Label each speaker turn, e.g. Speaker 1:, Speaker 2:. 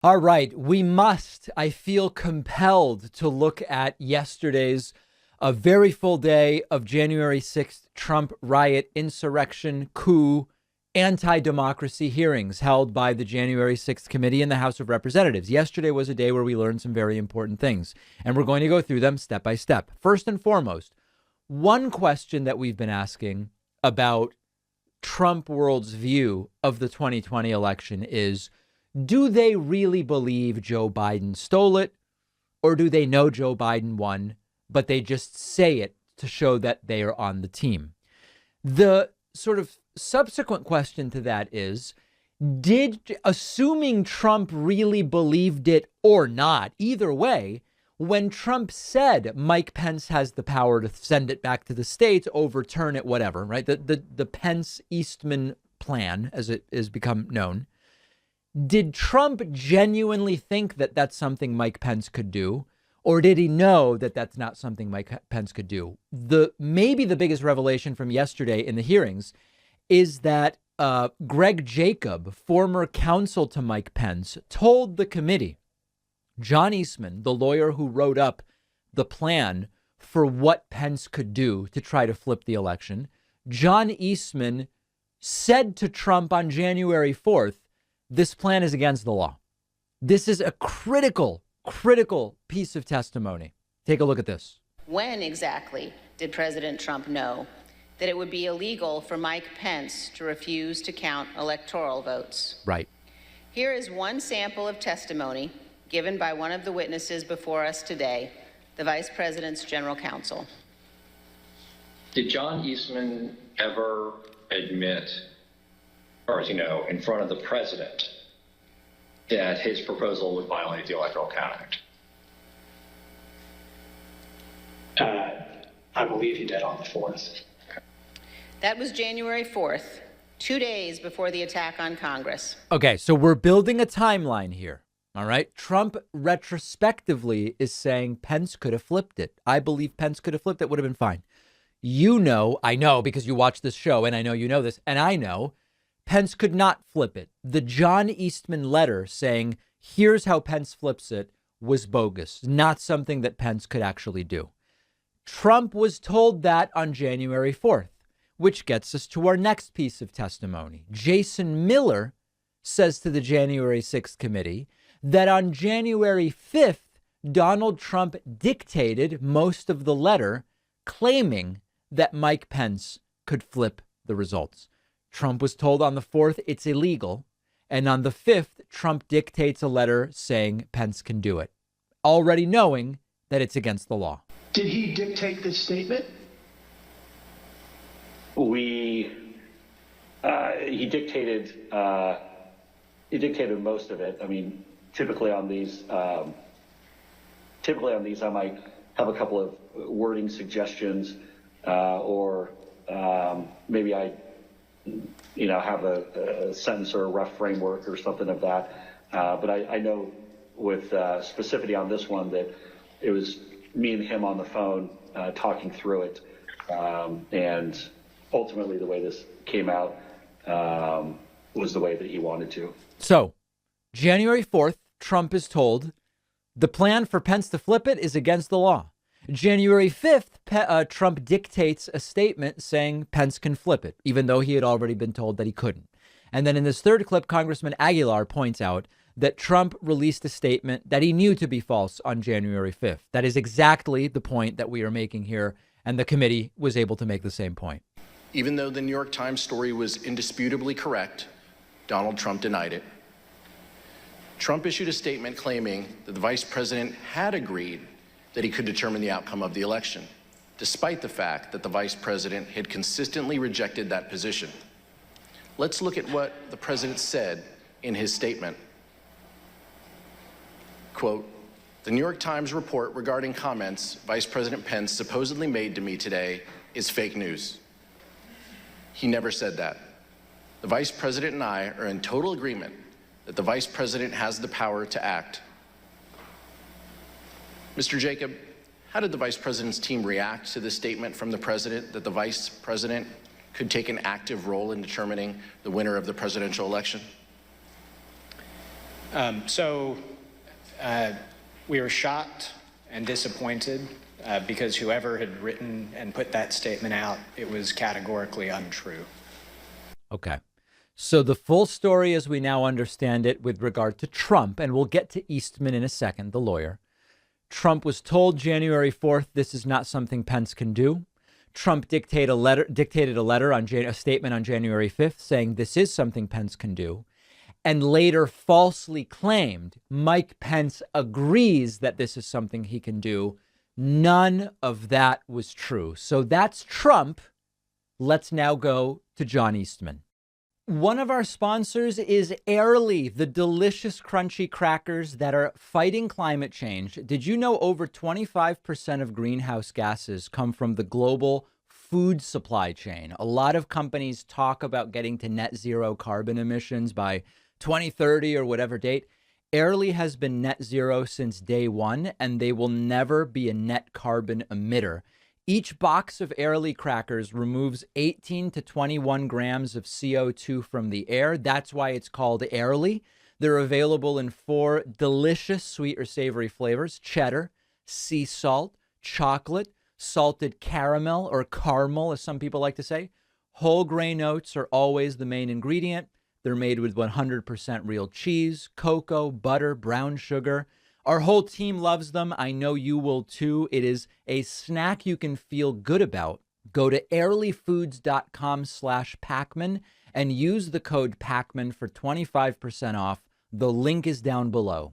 Speaker 1: All right, I feel compelled to look at yesterday's a very full day of January 6th Trump riot, insurrection, coup, anti-democracy hearings held by the January 6th committee in the House of Representatives. Yesterday was a day where we learned some very important things, and we're going to go through them step by step. First and foremost, one question that we've been asking about Trump world's view of the 2020 election is, do they really believe Joe Biden stole it, or do they know Joe Biden won, but they just say it to show that they are on the team? The sort of subsequent question to that is, assuming Trump really believed it or not, either way, when Trump said Mike Pence has the power to send it back to the states, overturn it, whatever, right? The Pence-Eastman plan, as it has become known. Did Trump genuinely think that that's something Mike Pence could do? Or did he know that that's not something Mike Pence could do? Maybe the biggest revelation from yesterday in the hearings is that Greg Jacob, former counsel to Mike Pence, told the committee, John Eastman, the lawyer who wrote up the plan for what Pence could do to try to flip the election, John Eastman said to Trump on January 4th, this plan is against the law. This is a critical piece of testimony. Take a look at this.
Speaker 2: When exactly did President Trump know that it would be illegal for Mike Pence to refuse to count electoral votes?
Speaker 1: Right.
Speaker 2: Here is one sample of testimony given by one of the witnesses before us today, the Vice President's General Counsel.
Speaker 3: Did John Eastman ever admit, or in front of the president, that his proposal would violate the Electoral Count
Speaker 4: Act? I believe he did on the 4th.
Speaker 2: That was January 4th, 2 days before the attack on Congress.
Speaker 1: Okay, so we're building a timeline here. All right. Trump retrospectively is saying Pence could have flipped it. I believe Pence could have flipped it. Would have been fine. I know because you watch this show and I know you know this, and I know Pence could not flip it. The John Eastman letter saying, here's how Pence flips it, was bogus, not something that Pence could actually do. Trump was told that on January 4th, which gets us to our next piece of testimony. Jason Miller says to the January 6th committee that on January 5th, Donald Trump dictated most of the letter claiming that Mike Pence could flip the results. Trump was told on the 4th it's illegal. And on the 5th, Trump dictates a letter saying Pence can do it, already knowing that it's against the law.
Speaker 4: Did he dictate this statement?
Speaker 5: He dictated most of it. I mean, typically on these, I might have a couple of wording suggestions, or maybe I have a sentence or a rough framework or something of that. But I know with specificity on this one that it was me and him on the phone talking through it. And ultimately the way this came out was the way that he wanted to.
Speaker 1: So January 4th, Trump is told the plan for Pence to flip it is against the law. January 5th, Trump dictates a statement saying Pence can flip it, even though he had already been told that he couldn't. And then in this third clip, Congressman Aguilar points out that Trump released a statement that he knew to be false on January 5th. That is exactly the point that we are making here. And the committee was able to make the same point.
Speaker 6: Even though the New York Times story was indisputably correct, Donald Trump denied it. Trump issued a statement claiming that the vice president had agreed that he could determine the outcome of the election, despite the fact that the vice president had consistently rejected that position. Let's look at what the president said in his statement. Quote, "The New York Times report regarding comments Vice President Pence supposedly made to me today is fake news. He never said that. The vice president and I are in total agreement that the vice president has the power to act." Mr. Jacob, how did the vice president's team react to the statement from the president that the vice president could take an active role in determining the winner of the presidential election?
Speaker 7: So we were shocked and disappointed because whoever had written and put that statement out, it was categorically untrue.
Speaker 1: Okay. So the full story as we now understand it with regard to Trump, and we'll get to Eastman in a second, the lawyer. Trump was told January 4th, this is not something Pence can do. Trump dictated a statement on January 5th saying this is something Pence can do, and later falsely claimed Mike Pence agrees that this is something he can do. None of that was true. So that's Trump. Let's now go to John Eastman. One of our sponsors is Airly, the delicious crunchy crackers that are fighting climate change. Did you know over 25% of greenhouse gases come from the global food supply chain? A lot of companies talk about getting to net zero carbon emissions by 2030 or whatever date. Airly has been net zero since day one, and they will never be a net carbon emitter. Each box of Airly crackers removes 18 to 21 grams of CO2 from the air. That's why it's called Airly. They're available in 4 delicious sweet or savory flavors: cheddar, sea salt, chocolate, salted caramel or caramel, as some people like to say. Whole grain oats are always the main ingredient. They're made with 100% real cheese, cocoa, butter, brown sugar. Our whole team loves them. I know you will too. It is a snack you can feel good about. Go to airlyfoods.com/Pacman and use the code Pacman for 25% off. The link is down below.